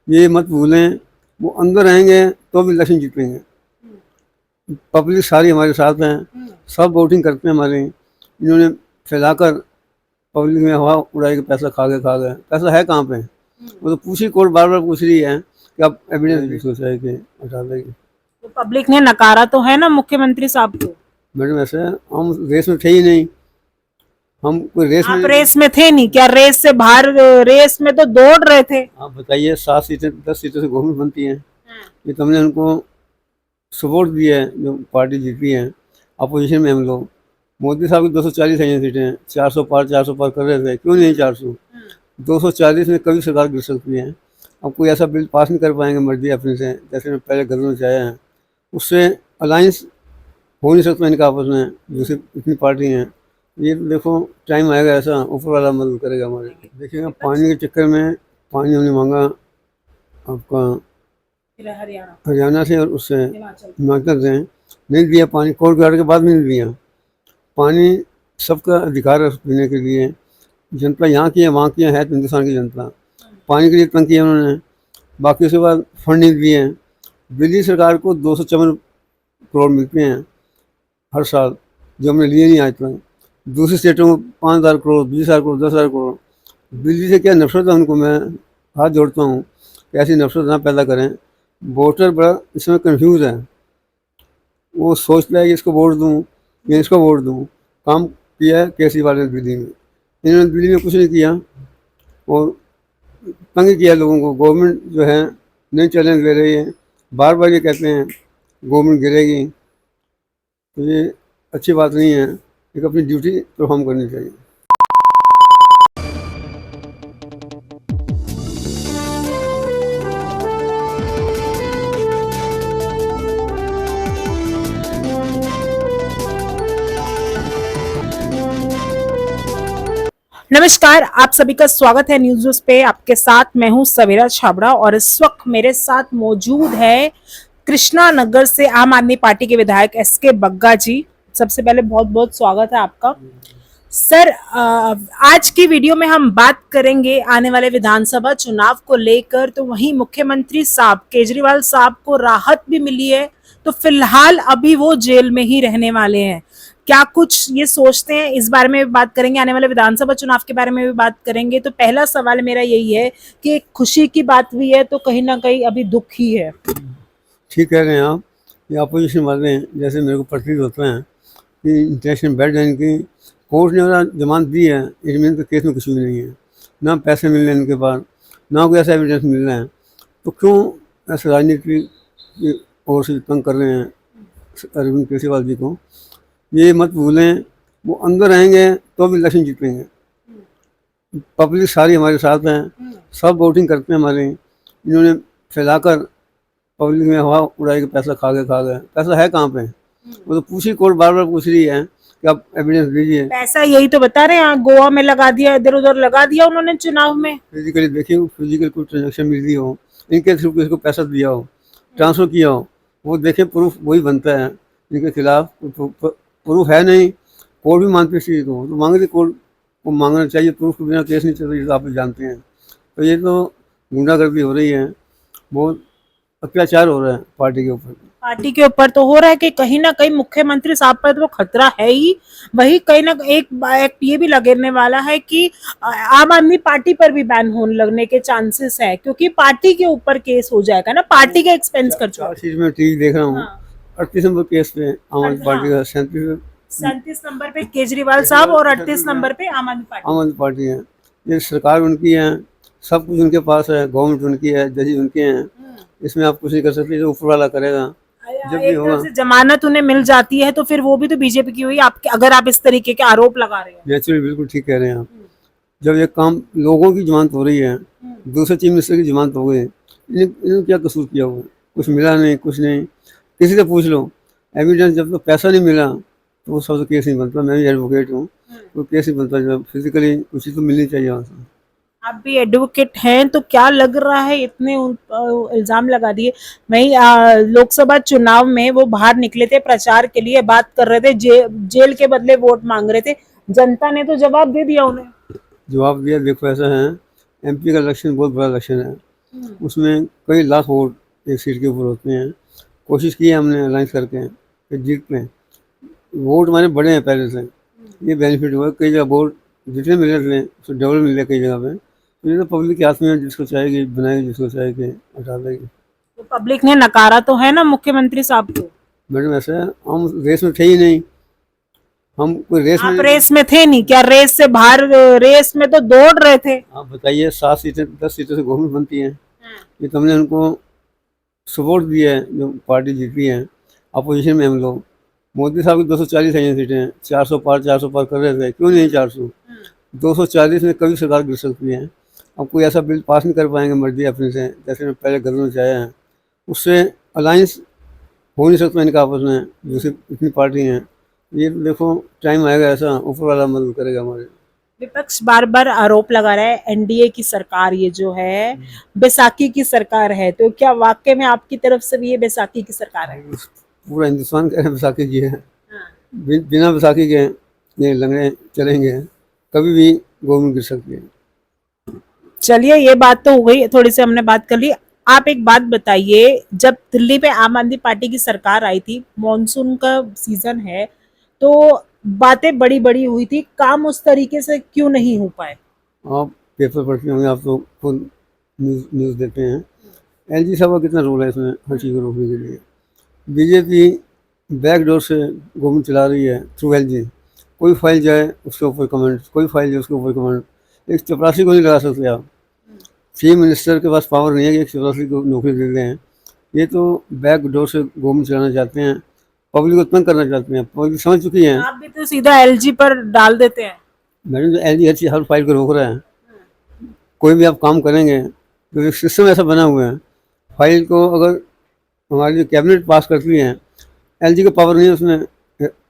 ये मत भूलें, वो अंदर रहेंगे तो भी इलेक्शन जीतेंगे। पब्लिक सारी हमारे साथ हैं, सब वोटिंग करते हैं हमारे। इन्होंने फैलाकर पब्लिक में हवा उड़ाई के पैसा खा गए। पैसा है कहाँ पे? वो तो पूछी कोर्ट बार बार पूछ रही है कि आप एविडेंस भी सोचा है कि हटा देगी। तो पब्लिक ने नकारा तो है ना मुख्यमंत्री साहब को। मैडम ऐसे हम रेस में थे ही नहीं, हम कोई रेस आप में। रेस में थे नहीं क्या? रेस से बाहर, रेस में तो दौड़ रहे थे। आप बताइए, 7 सीटें 10 सीटों से गवर्नमेंट बनती है, ये तो हमने उनको सपोर्ट दिया है जो पार्टी जीती है। अपोजिशन में हम लोग, मोदी साहब की 240 है सीटें, 400 पार कर रहे थे, क्यों नहीं 400? 240 में कभी सरकार गिर सकती है। अब कोई ऐसा बिल पास नहीं कर पाएंगे मर्जी अपने से, जैसे मैं पहले गवर्नर से आया है, उससे अलायंस हो नहीं सकता इनका आपस में, दूसरी इतनी पार्टी हैं। ये तो देखो टाइम आएगा ऐसा, ऊपर वाला मदद करेगा हमारे। देखिएगा, पानी के चक्कर में पानी हमने मांगा आपका हरियाणा से और उससे हिमाचल से, नहीं दिया पानी, कोर्ट गार्ड के बाद भी नहीं दिया पानी। सबका अधिकार है पीने के लिए, जनता यहाँ की है वहाँ की है तो हिंदुस्तान की जनता पानी के लिए तंग किया उन्होंने। बाकी उसके बाद फंड नहीं दिए हैं। दिल्ली सरकार को 254 करोड़ मिलते हैं हर साल, जो हमने लिए नहीं आज तक। दूसरी स्टेटों में 5,000 करोड़, 20,000 करोड़, 10,000 करोड़। दिल्ली से क्या नफरत है उनको, मैं हाथ जोड़ता हूँ कि ऐसी नफरत ना पैदा करें। वोटर बड़ा इसमें कंफ्यूज है, वो सोचता है कि इसको वोट दूँ या इसको वोट दूँ। काम किया है केजरीवाल ने दिल्ली में, इन्होंने दिल्ली में कुछ नहीं किया और तंग किया लोगों को। गवर्नमेंट जो है नहीं चलने दे रही है, बार बार ये कहते हैं गवर्नमेंट गिरेगी, तो ये अच्छी बात नहीं है। एक अपनी ड्यूटी परफॉर्म करनी चाहिए। नमस्कार, आप सभी का स्वागत है न्यूज़ पे। आपके साथ मैं हूं सवेरा छाबड़ा और इस वक्त मेरे साथ मौजूद है कृष्णा नगर से आम आदमी पार्टी के विधायक एसके बग्गा जी। सबसे पहले बहुत बहुत स्वागत है आपका सर। आज की वीडियो में हम बात करेंगे आने वाले विधानसभा चुनाव को लेकर। तो वहीं मुख्यमंत्री साहब केजरीवाल साहब को राहत भी मिली है, तो फिलहाल अभी वो जेल में ही रहने वाले हैं। क्या कुछ ये सोचते हैं, इस बारे में भी बात करेंगे। आने वाले विधानसभा चुनाव के बारे में भी बात करेंगे। तो पहला सवाल मेरा यही है कि खुशी की बात भी है तो कहीं ना कहीं अभी दुख ही है। ठीक कह रहे हैं आप, ये अपोजिशन वाले हैं, जैसे मेरे को प्रतीत होता है कि इंटरेक्शन बैठ जाए इनकी। कोर्ट ने जमानत दी है, इसमें तो केस में कुछ भी नहीं है, ना पैसे मिल रहे हैं इनके पास, ना कोई ऐसा एविडेंस मिल रहा है। तो क्यों ऐसे राजनीति की ओर से तंग कर रहे हैं अरविंद केजरीवाल जी को? ये मत भूलें, वो अंदर रहेंगे तो भी इलेक्शन जीतेंगे। पब्लिक सारी हमारे साथ हैं, सब वोटिंग करते हैं हमारे। इन्होंने फैलाकर पब्लिक में हवा उड़ाई के पैसा खा गए। पैसा है कहाँ पे? वो तो पूछी कोर्ट बार बार पूछ रही है कि आप एविडेंस दीजिए। पैसा यही तो बता रहे हैं, गोवा में लगा दिया, इधर उधर लगा दिया उन्होंने चुनाव में। फिजिकली देखिए, फिजिकल कोई ट्रांजेक्शन मिल रही हो, इनके थ्रू किसी को पैसा दिया हो, ट्रांसफर किया हो, वो देखे, प्रूफ वही बनता है। इनके खिलाफ प्रूफ है नहीं, कोर्ट भी मानती चीज़ को, तो मांगे कोर्ट को मांगना चाहिए। प्रूफ के बिना केस नहीं चल रही, तो आप जानते हैं। तो ये तो गुंडागर्दी हो रही है, बहुत अत्याचार हो रहा है पार्टी के ऊपर तो हो रहा है कि कहीं ना कहीं मुख्यमंत्री साहब पर तो खतरा है ही। वही कहीं ना एक ये भी लगने वाला है कि आम आदमी पार्टी पर भी बैन होने लगने के चांसेस है, क्योंकि पार्टी के ऊपर केस हो जाएगा ना, पार्टी के एक्सपेंस कर चुका। चीज में टीवी देख रहा हूँ। 38 नंबर केस पे आम आदमी पार्टी का, 37 नंबर पे केजरीवाल साहब और 38 नंबर पे आम आदमी पार्टी है। ये सरकार उनकी है, सब कुछ उनके पास है, गवर्नमेंट उनकी है, जज उनके हैं। इसमें आप कुछ नहीं कर सकते, जो ऊपर वाला करेगा। जब भी होगा जमानत उन्हें मिल जाती है तो फिर वो भी तो बीजेपी की हुई। आपके अगर आप इस तरीके के आरोप लगा रहे हैं। नेचुरली बिल्कुल ठीक कह रहे हैं आप। जब ये काम लोगों की जमानत हो रही है, दूसरे चीफ मिनिस्टर की जमानत हो गई, इन्होंने क्या कसूर किया हुआ? कुछ मिला नहीं, कुछ नहीं। किसी से पूछ लो एविडेंस। जब तो पैसा नहीं मिला तो वो सब केस नहीं बनता। मैं भी एडवोकेट हूँ, तो केस नहीं बनता। जब फिजिकली कुछ तो मिलनी चाहिए वहाँ से। आप भी एडवोकेट हैं, तो क्या लग रहा है, इतने इल्जाम लगा दिए। वही लोकसभा चुनाव में वो बाहर निकले थे प्रचार के लिए, बात कर रहे थे, जेल के बदले वोट मांग रहे थे। जनता ने तो जवाब दे दिया उन्हें। जवाब दिया। देखो ऐसा है, एमपी का इलेक्शन बहुत बड़ा इलेक्शन है, उसमें कई लाख वोट एक सीट के ऊपर होते हैं। कोशिश की है हमने अलायंस करके कि जीत में वोट हमारे बड़े हैं पहले से, ये बेनिफिट हुआ। कई जगह वोट जितने मिले थे उससे डबल मिले कई जगह पे। तो ये तो पब्लिक के हाथ में है, जिसको चाहेगी बनाएगी, जिसको चाहेगी हटा देगी। तो पब्लिक ने नकारा तो है ना मुख्यमंत्री साहब को। मैडम ऐसा है, हम रेस में थे ही नहीं, हम कोई रेस आप में। रेस में थे नहीं क्या? रेस से बाहर, रेस में तो दौड़ रहे थे। आप बताइए, 7 सीटें 10 सीटों से गवर्नमेंट बनती है। ये तो हमने उनको सपोर्ट दिया है, जो पार्टी जीती है। अपोजिशन में हम लोग, मोदी साहब की 240 है सीटें, 400 पार कर रहे थे, क्यों नहीं 400? 240 में कभी सरकार गिर सकती है। अब कोई ऐसा बिल पास नहीं कर पाएंगे मर्जी अपने से, जैसे मैं पहले घर में चाहे हैं, उससे अलायंस हो नहीं सकता इनका आपस में, जैसे इतनी पार्टी हैं। ये तो देखो टाइम आएगा, ऐसा ऊपर वाला मदद करेगा हमारे। विपक्ष बार बार आरोप लगा रहा है एनडीए की सरकार ये जो है बैसाखी की सरकार है, तो क्या वाकई में आपकी तरफ से भी ये बैसाखी की सरकार है? पूरा हिंदुस्तान कह रहे बैसाखी की है। बिना बैसाखी के ये लंगड़े चलेंगे, कभी भी गवर्नमेंट गिर सकती है। चलिए, ये बात तो हो गई, थोड़ी सी हमने बात कर ली। आप एक बात बताइए, जब दिल्ली पे आम आदमी पार्टी की सरकार आई थी, मॉनसून का सीजन है, तो बातें बड़ी बड़ी हुई थी, काम उस तरीके से क्यों नहीं हो पाए? आप पेपर पढ़ते होंगे, आप तो खुद न्यूज़ देते हैं। एलजी साहब का कितना रोल है इसमें हर चीज़ को रोकने के लिए। बीजेपी बैकडोर से गवर्नमेंट चला रही है थ्रू एलजी। कोई फाइल जाए उसके ऊपर कमेंट, कोई फाइल जाए उसके ऊपर कमेंट। एक चपरासी को नहीं लगा सकते आप। चीफ मिनिस्टर के पास पावर नहीं है कि एक चपरासी को नौकरी दे दें। ये तो बैकडोर से गवर्नमेंट चलाना चाहते हैं, पब्लिक को तंग करना चाहते हैं। पब्लिक समझ चुकी है। आप भी तो सीधा एलजी पर डाल देते हैं। मैडम, जो एलजी हर चीज़ हर फाइल को रोक रहा है। कोई भी आप काम करेंगे तो एक सिस्टम ऐसा बना हुआ है, फाइल को अगर हमारी कैबिनेट पास करती है, एलजी को पावर नहीं है उसमें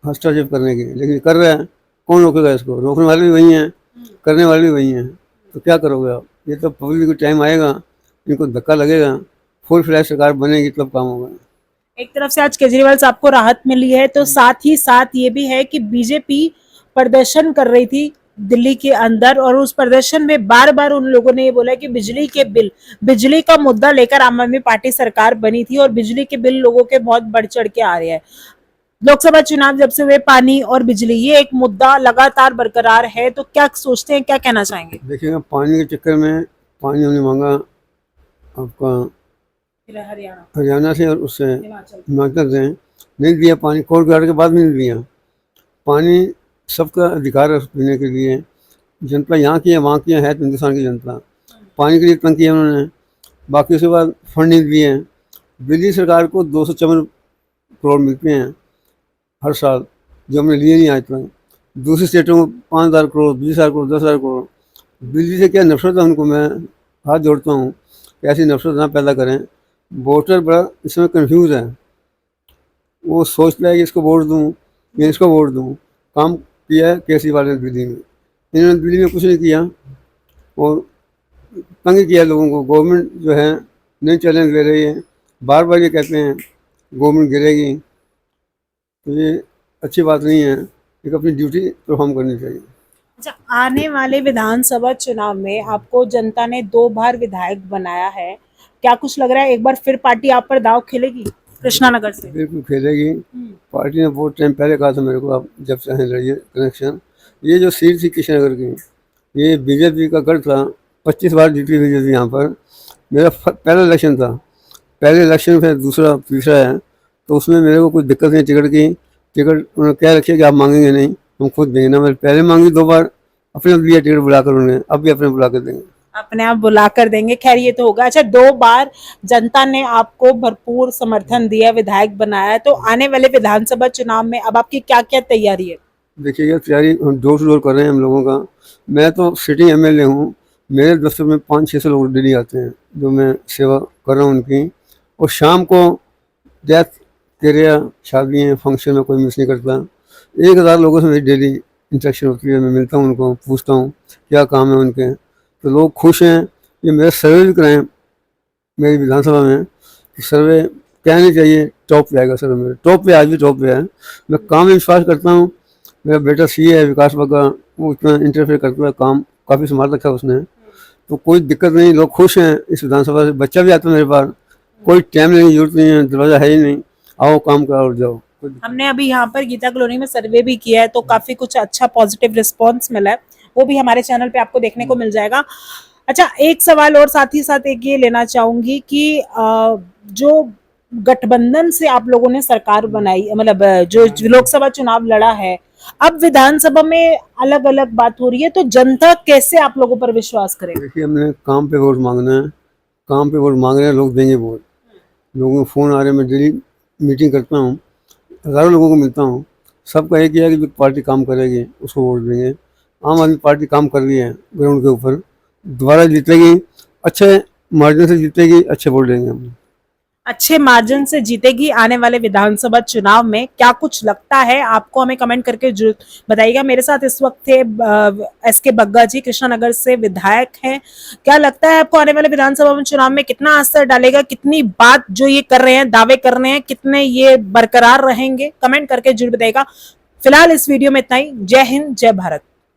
हस्तक्षेप करने की, लेकिन कर रहा है। कौन रोकेगा इसको? रोकने वाले भी वही हैं, करने वाले भी वही हैं। तो क्या करोगे आप? ये तो पब्लिक को टाइम आएगा, इनको धक्का लगेगा, फुल फ्लैश सरकार बनेगी तब काम होगा। एक तरफ से आज केजरीवाल साहब को राहत मिली है, तो साथ ही साथ ये भी है कि बीजेपी प्रदर्शन कर रही थी दिल्ली के अंदर, और उस प्रदर्शन में बार बार उन लोगों ने ये बोला कि बिजली का मुद्दा लेकर आम आदमी पार्टी सरकार बनी थी, और बिजली के बिल लोगों के बहुत बढ़ चढ़ के आ रहे हैं। लोकसभा चुनाव जब से हुए, पानी और बिजली ये एक मुद्दा लगातार बरकरार है, तो क्या सोचते हैं, क्या कहना चाहेंगे? देखिएगा, पानी के चक्कर में पानी हमने मांगा आपका हरियाणा से और उससे हिमाचल से, नहीं दिया पानी। कोर्ट गार्ड के बाद भी नहीं दिया पानी। सबका अधिकार है पीने के लिए। जनता यहाँ की है, वहाँ की है तो हिंदुस्तान की जनता पानी के लिए तंग किया उन्होंने। बाकी उसके बाद फंड नहीं दिए हैं। दिल्ली सरकार को 254 करोड़ मिलते हैं हर साल, जो हमने लिए नहीं आज तक। दूसरी स्टेटों को 5,000 करोड़, 20,000 करोड़, 10,000 करोड़। दिल्ली से क्या नफरत है उनको। मैं हाथ जोड़ता हूँ कि ऐसी नफरत ना पैदा करें। वोटर बड़ा इसमें कंफ्यूज है, वो सोचता है कि इसको वोट दूँ या इसको वोट दूँ। काम किया है केजरीवाल ने दिल्ली में, इन्होंने दिल्ली में कुछ नहीं किया और तंग किया लोगों को। गवर्नमेंट जो है नहीं चलने दे रही है, बार बार ये कहते हैं गवर्नमेंट गिरेगी, तो ये अच्छी बात नहीं है। एक अपनी ड्यूटी परफॉर्म करनी चाहिए। अच्छा, आने वाले विधानसभा चुनाव में आपको जनता ने 2 बार विधायक बनाया है, क्या कुछ लग रहा है एक बार फिर पार्टी आप पर दाव खेलेगी कृष्णानगर से? बिल्कुल खेलेगी। पार्टी ने बहुत टाइम पहले कहा था मेरे को, आप जब चाहें लड़िए कनेक्शन। ये जो सीट थी कृष्णनगर की, ये बीजेपी का गढ़ था। 25 बार जीती बीजेपी यहाँ पर। मेरा पहला इलेक्शन था, पहले इलेक्शन फिर दूसरा तीसरा है, तो उसमें मेरे को कोई दिक्कत नहीं। टिकट की टिकट उन्होंने क्या रखी कि आप मांगेंगे नहीं, हम खुद देंगे ना। मैंने पहले मांगी 2 बार, अपने दिया टिकट बुलाकर उन्होंने, अब भी अपने बुला कर देंगे, अपने आप बुला कर देंगे। खैर, ये तो होगा। अच्छा, 2 बार जनता ने आपको भरपूर समर्थन दिया, विधायक बनाया, तो आने वाले विधानसभा चुनाव में अब आपकी क्या क्या तैयारी है? देखिएगा, तैयारी हम डोर टू डोर कर रहे हैं हम लोगों का। मैं तो सिटिंग एमएलए हूँ, मेरे दफ्तर में 500-600 लोग डेली आते हैं जो मैं सेवा कर रहा हूँ उनकी। और शाम को डेथ क्रिया, शादी, फंक्शन में कोई मिस नहीं करता। 1000 लोगों से मेरी डेली इंटरेक्शन होती है। मैं मिलता हूँ उनको, पूछता हूँ क्या काम है उनके, तो लोग खुश हैं। ये मेरा सर्वे भी कराएं मेरी विधानसभा में, तो सर्वे कहना चाहिए टॉप पे आएगा। सर्वे मेरे टॉप पे, आज भी टॉप पे है। मैं काम में विश्वास करता हूँ। मेरा बेटा सीए है, विकास बग्गा, वो इतना इंटरफेयर करता है, काम काफ़ी संभाल रखा है उसने। तो कोई दिक्कत नहीं, लोग खुश हैं इस विधानसभा से। बच्चा भी आता है मेरे पास, कोई टाइम लेने की जरूरत नहीं है, दरवाजा है ही नहीं, आओ काम करो और जाओ। हमने अभी यहाँ पर गीता कॉलोनी में सर्वे भी किया है, तो काफी कुछ अच्छा पॉजिटिव रिस्पांस मिला है, वो भी हमारे चैनल पे आपको देखने को मिल जाएगा। अच्छा, एक सवाल और साथ ही साथ एक ये लेना चाहूंगी कि जो गठबंधन से आप लोगों ने सरकार बनाई, मतलब जो लोकसभा चुनाव लड़ा है, अब विधानसभा में अलग अलग बात हो रही है, तो जनता कैसे आप लोगों पर विश्वास करे? देखिए, हमने काम पे वोट मांगना है, काम पे वोट मांग रहे हैं, लोग देंगे वोट। लोगों के फ़ोन आ रहे हैं, मैं डेली मीटिंग करता हूँ, हज़ारों लोगों को मिलता हूँ, सबका एक ही है कि जो पार्टी काम करेगी उसको वोट देंगे। आम आदमी पार्टी काम कर रही है ग्राउंड के ऊपर, दोबारा जीतेगी, अच्छे मार्जिन से जीतेगी, अच्छे वोट देंगे हम। अच्छे मार्जिन से जीतेगी आने वाले विधानसभा चुनाव में, क्या कुछ लगता है आपको? हमें कमेंट करके जरूर बताइएगा। मेरे साथ इस वक्त थे एसके बग्गा जी, कृष्णानगर से विधायक हैं। क्या लगता है आपको आने वाले विधानसभा चुनाव में कितना असर डालेगा? कितनी बात जो ये कर रहे हैं, दावे कर रहे हैं, कितने ये बरकरार रहेंगे? कमेंट करके जरूर बताइएगा। फिलहाल इस वीडियो में इतना ही। जय हिंद, जय भारत।